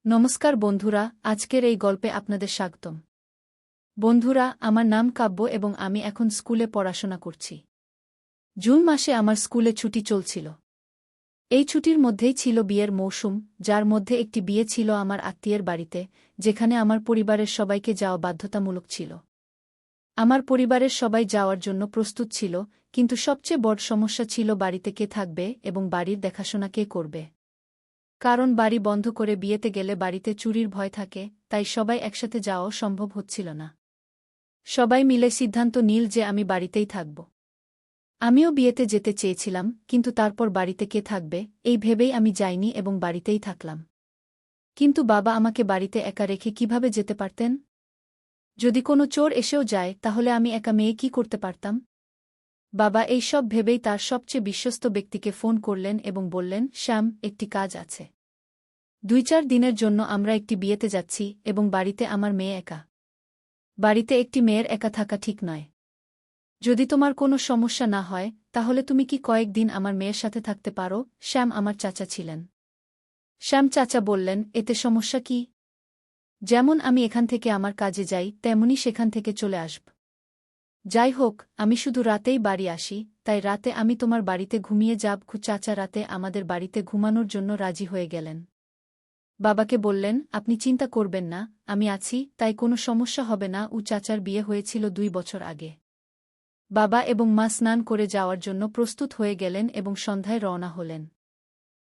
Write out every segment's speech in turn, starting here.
নমস্কার বন্ধুরা, আজকের এই গল্পে আপনাদের স্বাগতম। বন্ধুরা, আমার নাম কাব্য এবং আমি এখন স্কুলে পড়াশোনা করছি। জুন মাসে আমার স্কুলে ছুটি চলছিল। এই ছুটির মধ্যেই ছিল বিয়ের মৌসুম, যার মধ্যে একটি বিয়ে ছিল আমার আত্মীয়ের বাড়িতে, যেখানে আমার পরিবারের সবাইকে যাওয়া বাধ্যতামূলক ছিল। আমার পরিবারের সবাই যাওয়ার জন্য প্রস্তুত ছিল, কিন্তু সবচেয়ে বড় সমস্যা ছিল বাড়িতে কে থাকবে এবং বাড়ির দেখাশোনা কে করবে। কারণ বাড়ি বন্ধ করে বিয়েতে গেলে বাড়িতে চুরির ভয় থাকে, তাই সবাই একসাথে যাওয়াও সম্ভব হচ্ছিল না। সবাই মিলে সিদ্ধান্ত নিল যে আমি বাড়িতেই থাকব। আমিও বিয়েতে যেতে চেয়েছিলাম, কিন্তু তারপর বাড়িতে কে থাকবে এই ভেবেই আমি যাইনি এবং বাড়িতেই থাকলাম। কিন্তু বাবা আমাকে বাড়িতে একা রেখে কিভাবে যেতে পারতেন? যদি কোনো চোর এসেও যায় তাহলে আমি একা মেয়ে কি করতে পারতাম? বাবা এই সব ভেবেই তার সবচেয়ে বিশ্বস্ত ব্যক্তিকে ফোন করলেন এবং বললেন, শ্যাম, একটি কাজ আছে। 2-4 দিনের জন্য আমরা একটি বিয়েতে যাচ্ছি এবং বাড়িতে আমার মেয়ে একা। বাড়িতে একটি মেয়ের একা থাকা ঠিক নয়। যদি তোমার কোনো সমস্যা না হয় তাহলে তুমি কি কয়েকদিন আমার মেয়ের সাথে থাকতে পারো? শ্যাম আমার চাচা ছিলেন। শ্যাম চাচা বললেন, এতে সমস্যা কি? যেমন আমি এখান থেকে আমার কাজে যাই তেমনি সেখান থেকে চলে আসব। যাই হোক, আমি শুধু রাতেই বাড়ি আসি, তাই রাতে আমি তোমার বাড়িতে ঘুমিয়ে যাব। চাচা রাতে আমাদের বাড়িতে ঘুমানোর জন্য রাজি হয়ে গেলেন। বাবাকে বললেন, আপনি চিন্তা করবেন না, আমি আছি, তাই কোনো সমস্যা হবে না। চাচার বিয়ে হয়েছিল 2 বছর আগে। বাবা এবং মা স্নান করে যাওয়ার জন্য প্রস্তুত হয়ে গেলেন এবং সন্ধ্যায় রওনা হলেন।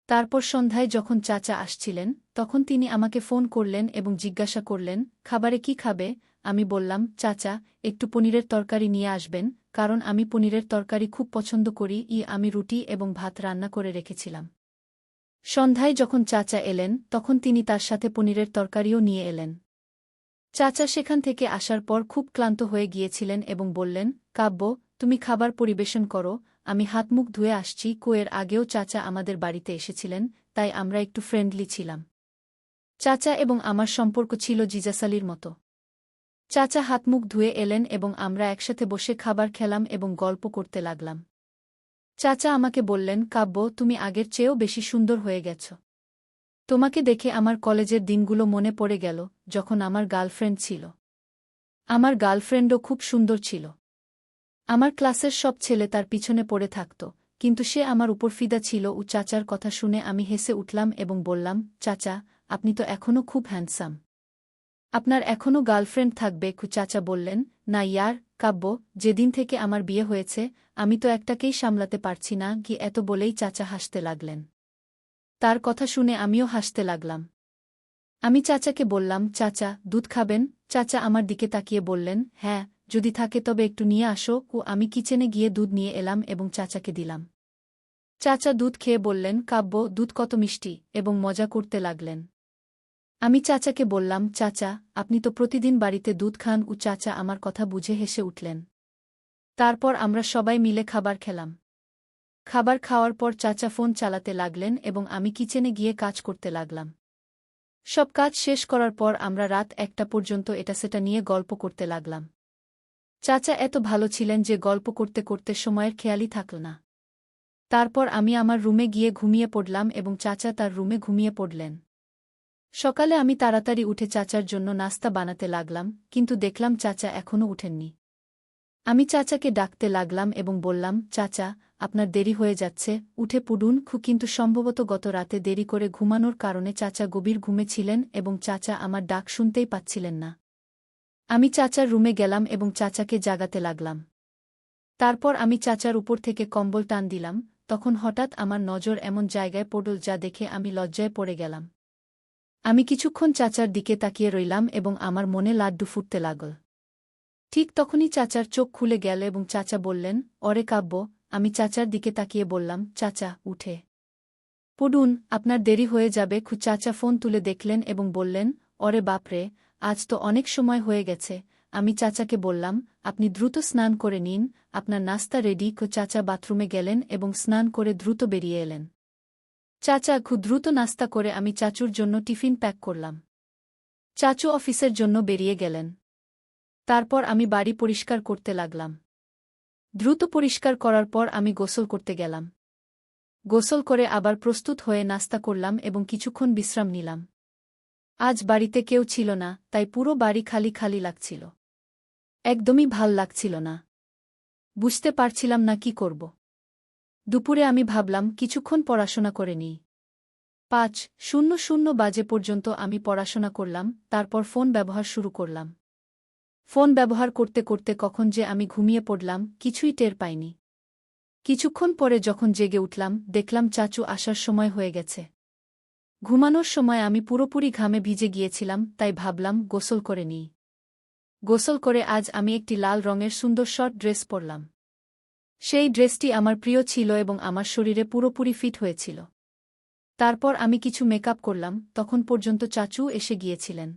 তারপর সন্ধ্যায় যখন চাচা আসছিলেন তখন তিনি আমাকে ফোন করলেন এবং জিজ্ঞাসা করলেন, খাবারে কি খাবে? আমি বললাম, চাচা, একটু পনিরের তরকারি নিয়ে আসবেন, কারণ আমি পনিরের তরকারি খুব পছন্দ করি। আমি রুটি এবং ভাত রান্না করে রেখেছিলাম। সন্ধ্যায় যখন চাচা এলেন তখন তিনি তার সাথে পনিরের তরকারিও নিয়ে এলেন। চাচা সেখান থেকে আসার পর খুব ক্লান্ত হয়ে গিয়েছিলেন এবং বললেন, কাব্য, তুমি খাবার পরিবেশন করো, আমি হাতমুখ ধুয়ে আসছি। এর আগেও চাচা আমাদের বাড়িতে এসেছিলেন, তাই আমরা একটু ফ্রেন্ডলি ছিলাম। চাচা এবং আমার সম্পর্ক ছিল জিজাসালির মতো। চাচা হাতমুখ ধুয়ে এলেন এবং আমরা একসাথে বসে খাবার খেলাম এবং গল্প করতে লাগলাম। চাচা আমাকে বললেন, কাব্য, তুমি আগের চেয়েও বেশি সুন্দর হয়ে গেছ। তোমাকে দেখে আমার কলেজের দিনগুলো মনে পড়ে গেল, যখন আমার গার্লফ্রেন্ড ছিল। আমার গার্লফ্রেন্ডও খুব সুন্দর ছিল। আমার ক্লাসের সব ছেলে তার পিছনে পড়ে থাকত, কিন্তু সে আমার উপর ফিদা ছিল। চাচার কথা শুনে আমি হেসে উঠলাম এবং বললাম, চাচা, আপনি তো এখনও খুব হ্যান্ডসাম। আপনার এখনও গার্লফ্রেন্ড থাকবে? চাচা বললেন, না ইয়ার, কাব্য, যেদিন থেকে আমার বিয়ে হয়েছে আমি তো একটাকেই সামলাতে পারছি না। এত বলেই চাচা হাসতে লাগলেন। তার কথা শুনে আমিও হাসতে লাগলাম। আমি চাচাকে বললাম, চাচা, দুধ খাবেন? চাচা আমার দিকে তাকিয়ে বললেন, হ্যাঁ, যদি থাকে তবে একটু নিয়ে আসো। আমি কিচেনে গিয়ে দুধ নিয়ে এলাম এবং চাচাকে দিলাম। চাচা দুধ খেয়ে বললেন, কাব্য, দুধ কত মিষ্টি, এবং মজা করতে লাগলেন। আমি চাচাকে বললাম, চাচা, আপনি তো প্রতিদিন বাড়িতে দুধ খান। চাচা আমার কথা বুঝে হেসে উঠলেন। তারপর আমরা সবাই মিলে খাবার খেলাম। খাবার খাওয়ার পর চাচা ফোন চালাতে লাগলেন এবং আমি কিচেনে গিয়ে কাজ করতে লাগলাম। সব কাজ শেষ করার পর আমরা রাত 1টা পর্যন্ত এটা সেটা নিয়ে গল্প করতে লাগলাম। চাচা এত ভালো ছিলেন যে গল্প করতে করতে সময়ের খেয়ালই থাকল না। তারপর আমি আমার রুমে গিয়ে ঘুমিয়ে পড়লাম এবং চাচা তার রুমে ঘুমিয়ে পড়লেন। সকালে আমি তাড়াতাড়ি উঠে চাচার জন্য নাস্তা বানাতে লাগলাম, কিন্তু দেখলাম চাচা এখনও উঠেননি। আমি চাচাকে ডাকতে লাগলাম এবং বললাম, চাচা, আপনার দেরি হয়ে যাচ্ছে, উঠে পড়ুন। কিন্তু সম্ভবত গত রাতে দেরি করে ঘুমানোর কারণে চাচা গভীর ঘুমে ছিলেন এবং চাচা আমার ডাক শুনতেই পাচ্ছিলেন না। আমি চাচার রুমে গেলাম এবং চাচাকে জাগাতে লাগলাম। তারপর আমি চাচার উপর থেকে কম্বল টান দিলাম, তখন হঠাৎ আমার নজর এমন জায়গায় পড়ল যা দেখে আমি লজ্জায় পড়ে গেলাম। আমি কিছুক্ষণ চাচার দিকে তাকিয়ে রইলাম এবং আমার মনে লাড্ডু ফুটতে লাগল। ঠিক তখনই চাচার চোখ খুলে গেল এবং চাচা বললেন, অরে কাব্য। আমি চাচার দিকে তাকিয়ে বললাম, চাচা, উঠে পড়ুন, আপনার দেরি হয়ে যাবে। চাচা ফোন তুলে দেখলেন এবং বললেন, অরে বাপরে, আজ তো অনেক সময় হয়ে গেছে। আমি চাচাকে বললাম, আপনি দ্রুত স্নান করে নিন, আপনার নাস্তা রেডি। চাচা বাথরুমে গেলেন এবং স্নান করে দ্রুত বেরিয়ে এলেন। চাচা দ্রুত নাস্তা করে আমি চাচুর জন্য টিফিন প্যাক করলাম। চাচু অফিসের জন্য বেরিয়ে গেলেন। তারপর আমি বাড়ি পরিষ্কার করতে লাগলাম। দ্রুত পরিষ্কার করার পর আমি গোসল করতে গেলাম। গোসল করে আবার প্রস্তুত হয়ে নাস্তা করলাম এবং কিছুক্ষণ বিশ্রাম নিলাম। আজ বাড়িতে কেউ ছিল না, তাই পুরো বাড়ি খালি খালি লাগছিল। একদমই ভাল লাগছিল না। বুঝতে পারছিলাম না কি করব। দুপুরে আমি ভাবলাম কিছুক্ষণ পড়াশোনা করে নিই। ৫:০০ বাজে পর্যন্ত আমি পড়াশোনা করলাম, তারপর ফোন ব্যবহার শুরু করলাম। ফোন ব্যবহার করতে করতে কখন যে আমি ঘুমিয়ে পড়লাম কিছুই টের পাইনি। কিছুক্ষণ পরে যখন জেগে উঠলাম দেখলাম চাচু আসার সময় হয়ে গেছে। ঘুমানোর সময় আমি পুরোপুরি ঘামে ভিজে গিয়েছিলাম, তাই ভাবলাম গোসল করে নিই। গোসল করে আজ আমি একটি লাল রঙের সুন্দর শর্ট ড্রেস পরলাম। সেই ড্রেসটি আমার প্রিয় ছিল এবং আমার শরীরে পুরোপুরি ফিট হয়েছিল। তারপর আমি কিছু মেকআপ করলাম, তখন পর্যন্ত চাচু এসে গিয়েছিলেন।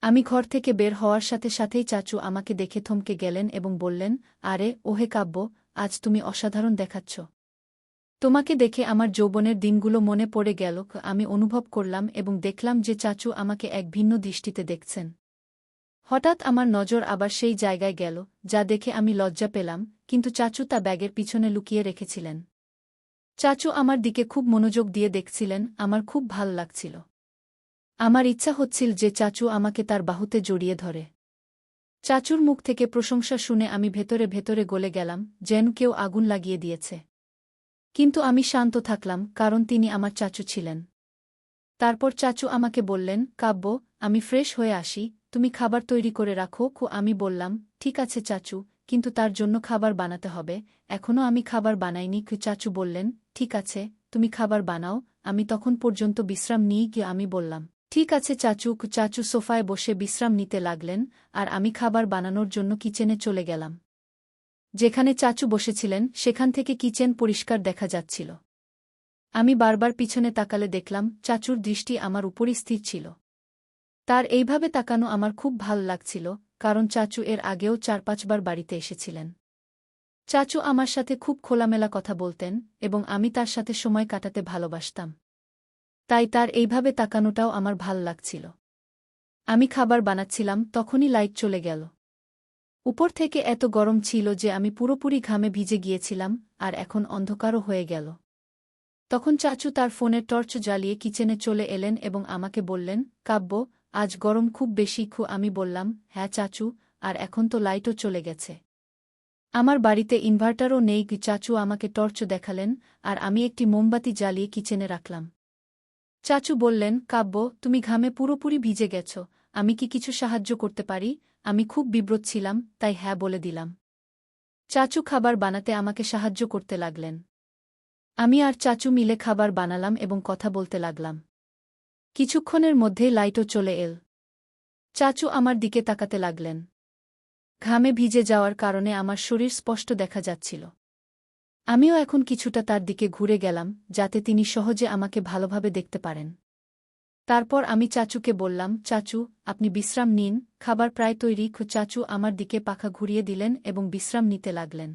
আমি ঘর থেকে বের হওয়ার সাথে সাথেই চাচু আমাকে দেখে থমকে গেলেন এবং বললেন, আরে ওহে কাব্য, আজ তুমি অসাধারণ দেখাচ্ছ। তোমাকে দেখে আমার যৌবনের দিনগুলো মনে পড়ে গেল। আমি অনুভব করলাম এবং দেখলাম যে চাচু আমাকে এক ভিন্ন দৃষ্টিতে দেখছেন। হঠাৎ আমার নজর আবার সেই জায়গায় গেল, যা দেখে আমি লজ্জা পেলাম, কিন্তু চাচু তা ব্যাগের পিছনে লুকিয়ে রেখেছিলেন। চাচু আমার দিকে খুব মনোযোগ দিয়ে দেখছিলেন, আমার খুব ভাল লাগছিল। আমার ইচ্ছা হচ্ছিল যে চাচু আমাকে তার বাহুতে জড়িয়ে ধরে। চাচুর মুখ থেকে প্রশংসা শুনে আমি ভেতরে ভেতরে গলে গেলাম, যেন কেউ আগুন লাগিয়ে দিয়েছে। কিন্তু আমি শান্ত থাকলাম, কারণ তিনি আমার চাচু ছিলেন। তারপর চাচু আমাকে বললেন, কাব্য, আমি ফ্রেশ হয়ে আসি, তুমি খাবার তৈরি করে রাখো। আমি বললাম, ঠিক আছে চাচু, কিন্তু তার জন্য খাবার বানাতে হবে, এখনও আমি খাবার বানাইনি। চাচু বললেন, ঠিক আছে, তুমি খাবার বানাও, আমি তখন পর্যন্ত বিশ্রাম নিই। আমি বললাম, ঠিক আছে চাচু। চাচু সোফায় বসে বিশ্রাম নিতে লাগলেন, আর আমি খাবার বানানোর জন্য কিচেনে চলে গেলাম। যেখানে চাচু বসেছিলেন সেখান থেকে কিচেন পরিষ্কার দেখা যাচ্ছিল। আমি বারবার পিছনে তাকালে দেখলাম চাচুর দৃষ্টি আমার উপরই স্থির ছিল। তার এইভাবে তাকানো আমার খুব ভাল লাগছিল, কারণ চাচু এর আগেও ৪-৫ বার বাড়িতে এসেছিলেন। চাচু আমার সাথে খুব খোলামেলা কথা বলতেন এবং আমি তার সাথে সময় কাটাতে ভালোবাসতাম। তাই তার এইভাবে তাকানোটাও আমার ভাল লাগছিল। আমি খাবার বানাচ্ছিলাম, তখনই লাইট চলে গেল। উপর থেকে এত গরম ছিল যে আমি পুরোপুরি ঘামে ভিজে গিয়েছিলাম, আর এখন অন্ধকারও হয়ে গেল। তখন চাচু তার ফোনের টর্চ জ্বালিয়ে কিচেনে চলে এলেন এবং আমাকে বললেন, কাব্য, আজ গরম খুব বেশি। আমি বললাম, হ্যাঁ চাচু, আর এখন তো লাইটও চলে গেছে। আমার বাড়িতে ইনভার্টারও নেই। চাচু আমাকে টর্চ দেখালেন, আর আমি একটি মোমবাতি জ্বালিয়ে কিচেনে রাখলাম। চাচু বললেন, কাব্য, তুমি ঘামে পুরোপুরি ভিজে গেছ, আমি কি কিছু সাহায্য করতে পারি? আমি খুব বিব্রত ছিলাম, তাই হ্যাঁ বলে দিলাম। চাচু খাবার বানাতে আমাকে সাহায্য করতে লাগলেন। আমি আর চাচু মিলে খাবার বানালাম এবং কথা বলতে লাগলাম। কিছুক্ষণের মধ্যেই লাইটও চলে এল। চাচু আমার দিকে তাকাতে লাগলেন। ঘামে ভিজে যাওয়ার কারণে আমার শরীর স্পষ্ট দেখা যাচ্ছিল। আমিও এখন কিছুটা তার দিকে ঘুরে গেলাম, যাতে তিনি সহজে আমাকে ভালোভাবে দেখতে পারেন। তারপর আমি চাচুকে বললাম, চাচু, আপনি বিশ্রাম নিন, খাবার প্রায় তৈরি। চাচু আমার দিকে পাখা ঘুরিয়ে দিলেন এবং বিশ্রাম নিতে লাগলেন।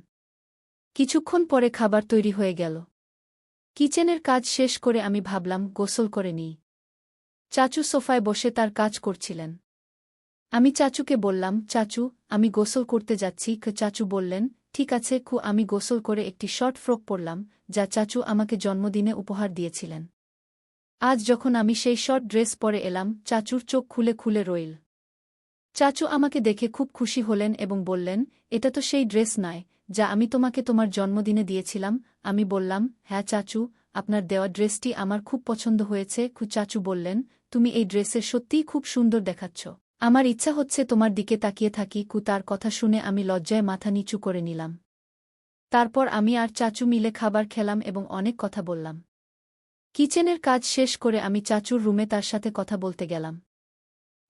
কিছুক্ষণ পরে খাবার তৈরি হয়ে গেল। কিচেনের কাজ শেষ করে আমি ভাবলাম গোসল করে নিই। চাচু সোফায় বসে তার কাজ করছিলেন। আমি চাচুকে বললাম, চাচু, আমি গোসল করতে যাচ্ছি। চাচু বললেন, ঠিক আছে। আমি গোসল করে একটি শর্ট ফ্রক পরলাম, যা চাচু আমাকে জন্মদিনে উপহার দিয়েছিলেন। আজ যখন আমি সেই শর্ট ড্রেস পরে এলাম, চাচুর চোখ খুলে খুলে রইল। চাচু আমাকে দেখে খুব খুশি হলেন এবং বললেন, এটা তো সেই ড্রেস নয় যা আমি তোমাকে তোমার জন্মদিনে দিয়েছিলাম। আমি বললাম, হ্যাঁ চাচু, আপনার দেওয়া ড্রেসটি আমার খুব পছন্দ হয়েছে। চাচু বললেন, তুমি এই ড্রেসে সত্যিই খুব সুন্দর দেখাচ্ছ। আমার ইচ্ছা হচ্ছে তোমার দিকে তাকিয়ে থাকি। তার কথা শুনে আমি লজ্জায় মাথা নিচু করে নিলাম। তারপর আমি আর চাচু মিলে খাবার খেলাম এবং অনেক কথা বললাম। কিচেনের কাজ শেষ করে আমি চাচুর রুমে তার সাথে কথা বলতে গেলাম।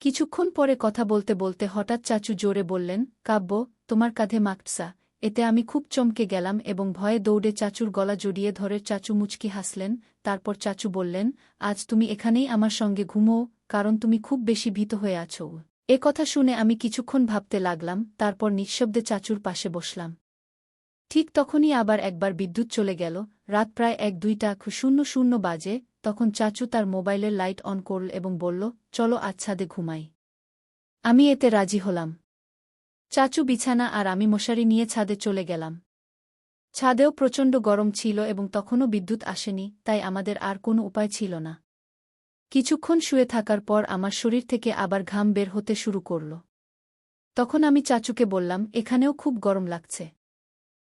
কিছুক্ষণ পরে কথা বলতে বলতে হঠাৎ চাচু জোরে বললেন, কাব্য, তোমার কাঁধে মাকটসা। এতে আমি খুব চমকে গেলাম এবং ভয়ে দৌড়ে চাচুর গলা জড়িয়ে ধরে চাচু মুচকি হাসলেন। তারপর চাচু বললেন, আজ তুমি এখানেই আমার সঙ্গে ঘুমো, কারণ তুমি খুব বেশি ভীত হয়ে আছো। এ কথা শুনে আমি কিছুক্ষণ ভাবতে লাগলাম, তারপর নিঃশব্দে চাচুর পাশে বসলাম। ঠিক তখনই আবার একবার বিদ্যুৎ চলে গেল। রাত প্রায় 1-2টা বাজে। তখন চাচু তার মোবাইলের লাইট অন করল এবং বলল, চলো আজ ছাদে ঘুমাই। আমি এতে রাজি হলাম। চাচু বিছানা আর আমি মশারি নিয়ে ছাদে চলে গেলাম। ছাদেও প্রচণ্ড গরম ছিল এবং তখনও বিদ্যুৎ আসেনি, তাই আমাদের আর কোনো উপায় ছিল না। কিছুক্ষণ শুয়ে থাকার পর আমার শরীর থেকে আবার ঘাম বের হতে শুরু করল। তখন আমি চাচুকে বললাম, এখানেও খুব গরম লাগছে।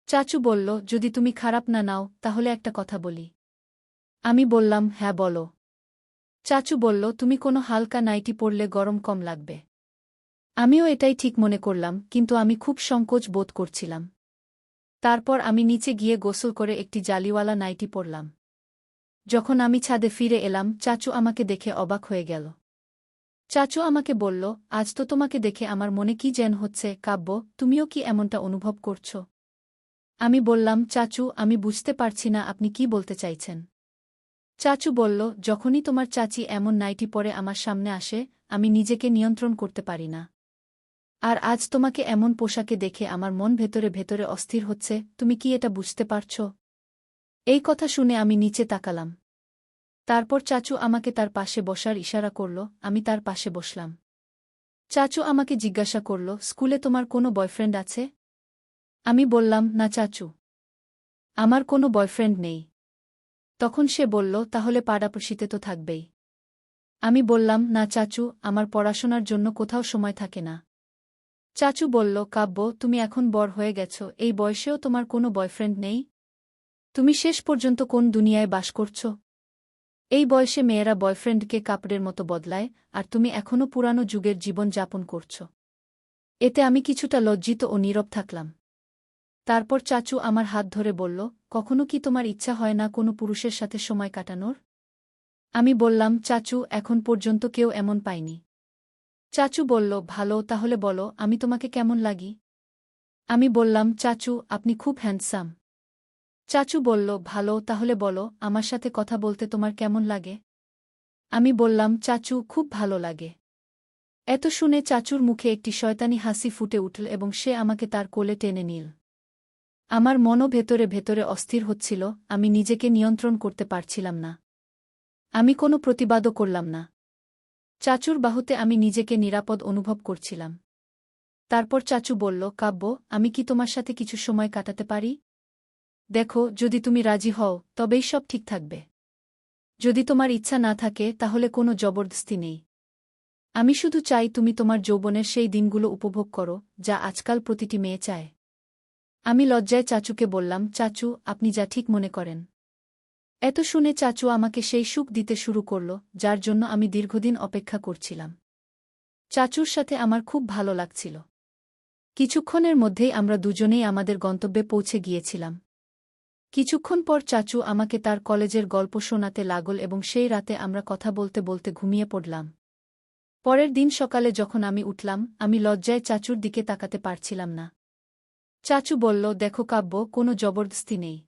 চাচু বলল, যদি তুমি খারাপ না নাও তাহলে একটা কথা বলি। আমি বললাম, হ্যাঁ বলো। চাচু বলল, তুমি কোনো হালকা নাইটি পরলে গরম কম লাগবে। আমিও এটাই ঠিক মনে করলাম, কিন্তু আমি খুব সংকোচ বোধ করছিলাম। তারপর আমি নিচে গিয়ে গোসল করে একটি জালিওয়ালা নাইটি পরলাম। যখন আমি ছাদে ফিরে এলাম, চাচু আমাকে দেখে অবাক হয়ে গেল। চাচু আমাকে বলল, আজ তো তোমাকে দেখে আমার মনে কি যেন হচ্ছে। কাব্য, তুমিও কি এমনটা অনুভব করছ? আমি বললাম, চাচু, আমি বুঝতে পারছি না আপনি কি বলতে চাইছেন। চাচু বলল, যখনই তোমার চাচি এমন নাইটি পরে আমার সামনে আসে, আমি নিজেকে নিয়ন্ত্রণ করতে পারি না। আর আজ তোমাকে এমন পোশাকে দেখে আমার মন ভেতরে ভেতরে অস্থির হচ্ছে। তুমি কি এটা বুঝতে পারছ? এই কথা শুনে আমি নিচে তাকালাম। তারপর চাচু আমাকে তার পাশে বসার ইশারা করল। আমি তার পাশে বসলাম। চাচু আমাকে জিজ্ঞাসা করল, স্কুলে তোমার কোনো বয়ফ্রেন্ড আছে? আমি বললাম, না চাচু, আমার কোনো বয়ফ্রেন্ড নেই। তখন সে বলল, তাহলে পাড়াপড়শিতে তো থাকবেই। আমি বললাম, না চাচু, আমার পড়াশোনার জন্য কোথাও সময় থাকে না। চাচু বলল, কাব্য, তুমি এখন বড় হয়ে গেছ, এই বয়সেও তোমার কোনো বয়ফ্রেন্ড নেই? তুমি শেষ পর্যন্ত কোন দুনিয়ায় বাস করছ? এই বয়সে মেয়েরা বয়ফ্রেন্ডকে কাপড়ের মতো বদলায়, আর তুমি এখনও পুরানো যুগের জীবন যাপন করছ। এতে আমি কিছুটা লজ্জিত ও নীরব থাকলাম। তারপর চাচু আমার হাত ধরে বলল, কখনো কি তোমার ইচ্ছা হয় না কোনো পুরুষের সাথে সময় কাটানোর? আমি বললাম, চাচু, এখন পর্যন্ত কেউ এমন পায়নি। চাচু বলল, ভালো, তাহলে বলো, আমি তোমাকে কেমন লাগি? আমি বললাম, চাচু, আপনি খুব হ্যান্ডসাম। চাচু বলল, ভালো, তাহলে বলো, আমার সাথে কথা বলতে তোমার কেমন লাগে? আমি বললাম, চাচু, খুব ভালো লাগে। এত শুনে চাচুর মুখে একটি শয়তানি হাসি ফুটে উঠল এবং সে আমাকে তার কোলে টেনে নিল। আমার মনও ভেতরে ভেতরে অস্থির হচ্ছিল, আমি নিজেকে নিয়ন্ত্রণ করতে পারছিলাম না। আমি কোনো প্রতিবাদও করলাম না। চাচুর বাহুতে আমি নিজেকে নিরাপদ অনুভব করছিলাম। তারপর চাচু বলল, কাব্য, আমি কি তোমার সাথে কিছু সময় কাটাতে পারি? দেখো, যদি তুমি রাজি হও তবেই সব ঠিক থাকবে। যদি তোমার ইচ্ছা না থাকে তাহলে কোনো জবরদস্তি নেই। আমি শুধু চাই তুমি তোমার যৌবনের সেই দিনগুলো উপভোগ করো, যা আজকাল প্রতিটি মেয়ে চায়। আমি লজ্জায় চাচুকে বললাম, চাচু, আপনি যা ঠিক মনে করেন। এত শুনে চাচু আমাকে সেই সুখ দিতে শুরু করল, যার জন্য আমি দীর্ঘদিন অপেক্ষা করছিলাম। চাচুর সাথে আমার খুব ভালো লাগছিল। কিছুক্ষণের মধ্যেই আমরা দুজনেই আমাদের গন্তব্যে পৌঁছে গিয়েছিলাম। কিছুক্ষণ পর চাচু আমাকে তার কলেজের গল্প শোনাতে লাগল এবং সেই রাতে আমরা কথা বলতে বলতে ঘুমিয়ে পড়লাম। পরের দিন সকালে যখন আমি উঠলাম, আমি লজ্জায় চাচুর দিকে তাকাতে পারছিলাম না। চাচু বলল, দেখো কাব্য, কোনো জবরদস্তি নেই।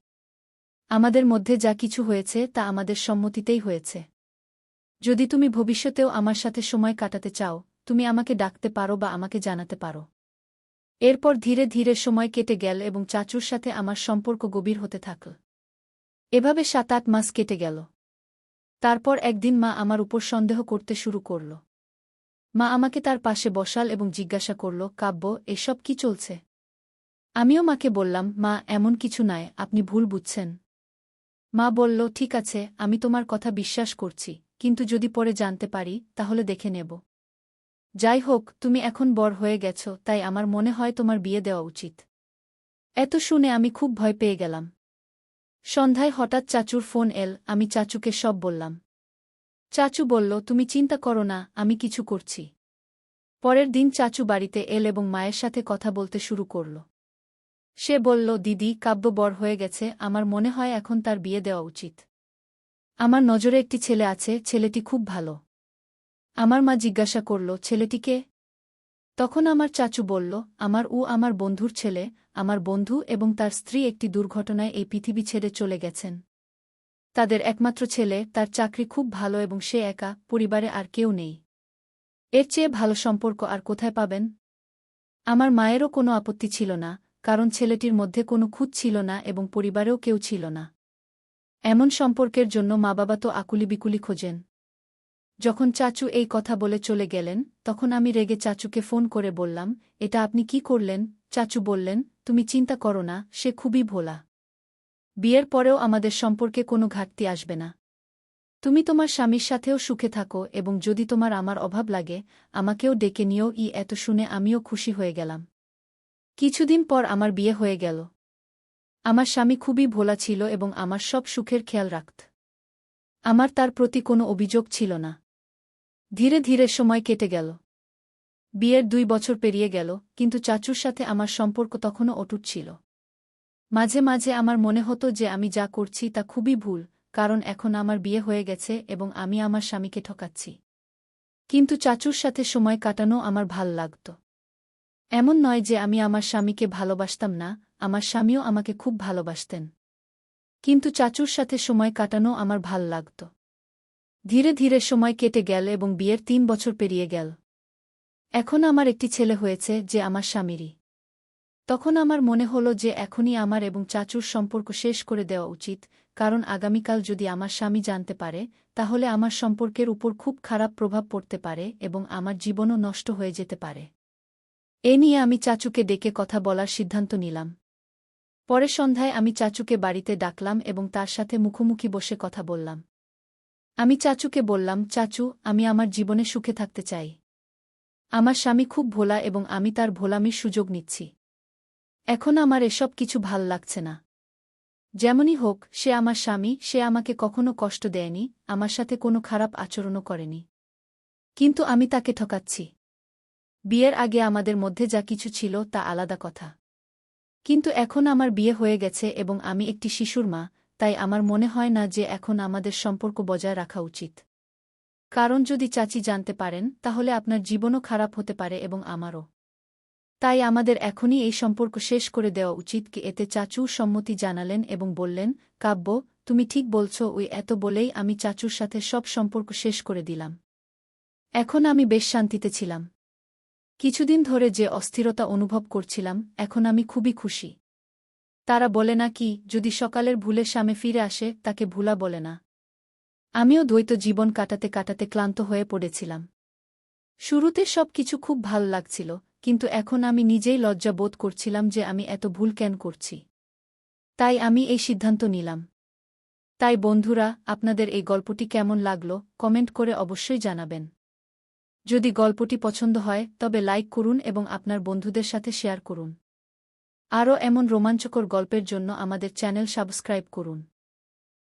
আমাদের মধ্যে যা কিছু হয়েছে তা আমাদের সম্মতিতেই হয়েছে। যদি তুমি ভবিষ্যতেও আমার সাথে সময় কাটাতে চাও, তুমি আমাকে ডাকতে পারো বা আমাকে জানাতে পারো। এরপর ধীরে ধীরে সময় কেটে গেল এবং চাচুর সাথে আমার সম্পর্ক গভীর হতে থাকল। এভাবে 7-8 মাস কেটে গেল। তারপর একদিন মা আমার উপর সন্দেহ করতে শুরু করল। মা আমাকে তার পাশে বসাল এবং জিজ্ঞাসা করল, কাব্য, এসব কি চলছে? আমিও মাকে বললাম, মা, এমন কিছু নয়, আপনি ভুল বুঝছেন। মা বলল, ঠিক আছে, আমি তোমার কথা বিশ্বাস করছি, কিন্তু যদি পরে জানতে পারি তাহলে দেখে নেব। যাই হোক, তুমি এখন বড় হয়ে গেছ, তাই আমার মনে হয় তোমার বিয়ে দেওয়া উচিত। এত শুনে আমি খুব ভয় পেয়ে গেলাম। সন্ধ্যায় হঠাৎ চাচুর ফোন এল, আমি চাচুকে সব বললাম। চাচু বলল, তুমি চিন্তা করো না, আমি কিছু করছি। পরের দিন চাচু বাড়িতে এল এবং মায়ের সাথে কথা বলতে শুরু করল। সে বলল, দিদি, কাব্য বড় হয়ে গেছে, আমার মনে হয় এখন তার বিয়ে দেওয়া উচিত। আমার নজরে একটি ছেলে আছে, ছেলেটি খুব ভালো। আমার মা জিজ্ঞাসা করল, ছেলেটিকে? তখন আমার চাচু বলল, আমার বন্ধুর ছেলে। আমার বন্ধু এবং তার স্ত্রী একটি দুর্ঘটনায় এই পৃথিবী ছেড়ে চলে গেছেন। তাদের একমাত্র ছেলে, তার চাকরি খুব ভালো এবং সে একা, পরিবারে আর কেউ নেই। এর চেয়ে ভালো সম্পর্ক আর কোথায় পাবেন? আমার মায়েরও কোনো আপত্তি ছিল না, কারণ ছেলেটির মধ্যে কোনো খুঁত ছিল না এবং পরিবারেও কেউ ছিল না। এমন সম্পর্কের জন্য মা-বাবা তো আকুলি-বিকুলি খোঁজেন। যখন চাচু এই কথা বলে চলে গেলেন, তখন আমি রেগে চাচুকে ফোন করে বললাম, এটা আপনি কি করলেন? চাচু বললেন, তুমি চিন্তা করো না, সে খুবই ভোলা। বিয়ের পরেও আমাদের সম্পর্কে কোনো ঘাটতি আসবে না। তুমি তোমার স্বামীর সাথেও সুখে থাকো এবং যদি তোমার আমার অভাব লাগে আমাকেও ডেকে নিও। এত শুনে আমিও খুশি হয়ে গেলাম। কিছুদিন পর আমার বিয়ে হয়ে গেল। আমার স্বামী খুবই ভোলা ছিল এবং আমার সব সুখের খেয়াল রাখত। আমার তার প্রতি কোনো অভিযোগ ছিল না। ধীরে ধীরে সময় কেটে গেল। বিয়ের 2 বছর পেরিয়ে গেল, কিন্তু চাচুর সাথে আমার সম্পর্ক তখনও অটুট ছিল। মাঝে মাঝে আমার মনে হতো যে আমি যা করছি তা খুবই ভুল, কারণ এখন আমার বিয়ে হয়ে গেছে এবং আমি আমার স্বামীকে ঠকাচ্ছি। কিন্তু চাচুর সাথে সময় কাটানো আমার ভাল লাগত। এমন নয় যে আমি আমার স্বামীকে ভালোবাসতাম না, আমার স্বামীও আমাকে খুব ভালোবাসতেন। কিন্তু চাচুর সাথে সময় কাটানো আমার ভাল লাগত। ধীরে ধীরে সময় কেটে গেল এবং বিয়ের 3 বছর পেরিয়ে গেল। এখন আমার একটি ছেলে হয়েছে যে আমার স্বামীরই। তখন আমার মনে হল যে এখনই আমার এবং চাচুর সম্পর্ক শেষ করে দেওয়া উচিত, কারণ আগামীকাল যদি আমার স্বামী জানতে পারে তাহলে আমার সম্পর্কের উপর খুব খারাপ প্রভাব পড়তে পারে এবং আমার জীবনও নষ্ট হয়ে যেতে পারে। এ নিয়ে আমি চাচুকে ডেকে কথা বলার সিদ্ধান্ত নিলাম। পরে সন্ধ্যায় আমি চাচুকে বাড়িতে ডাকলাম এবং তার সাথে মুখোমুখি বসে কথা বললাম। আমি চাচুকে বললাম, চাচু, আমি আমার জীবনে সুখে থাকতে চাই। আমার স্বামী খুব ভোলা এবং আমি তার ভোলামির সুযোগ নিচ্ছি। এখন আমার এসব কিছু ভাল লাগছে না। যেমনই হোক, সে আমার স্বামী, সে আমাকে কখনো কষ্ট দেয়নি, আমার সাথে কোনো খারাপ আচরণও করেনি। কিন্তু আমি তাকে ঠকাচ্ছি। বিয়ের আগে আমাদের মধ্যে যা কিছু ছিল তা আলাদা কথা। কিন্তু এখন আমার বিয়ে হয়ে গেছে এবং আমি একটি শিশুর মা, তাই আমার মনে হয় না যে এখন আমাদের সম্পর্ক বজায় রাখা উচিত। কারণ যদি চাচি জানতে পারেন তাহলে আপনার জীবনও খারাপ হতে পারে এবং আমারও। তাই আমাদের এখনই এই সম্পর্ক শেষ করে দেওয়া উচিত। এতে চাচু সম্মতি জানালেন এবং বললেন, কাব্য, তুমি ঠিক বলছ। এত বলেই আমি চাচুর সাথে সব সম্পর্ক শেষ করে দিলাম। এখন আমি বেশ শান্তিতে ছিলাম। কিছুদিন ধরে যে অস্থিরতা অনুভব করছিলাম, এখন আমি খুবই খুশি। তারা বলে না কি, যদি সকালের ভুলে স্বামী ফিরে আসে তাকে ভুলা বলে না। আমিও দ্বৈত জীবন কাটাতে কাটাতে ক্লান্ত হয়ে পড়েছিলাম। শুরুতে সব কিছু খুব ভাল লাগছিল, কিন্তু এখন আমি নিজেই লজ্জা বোধ করছিলাম যে আমি এত ভুল কেন করছি। তাই আমি এই সিদ্ধান্ত নিলাম। তাই বন্ধুরা, আপনাদের এই গল্পটি কেমন লাগলো কমেন্ট করে অবশ্যই জানাবেন। যদি গল্পটি পছন্দ হয় তবে লাইক করুন এবং আপনার বন্ধুদের সাথে শেয়ার করুন। আরও এমন রোমাঞ্চকর গল্পের জন্য আমাদের চ্যানেল সাবস্ক্রাইব করুন।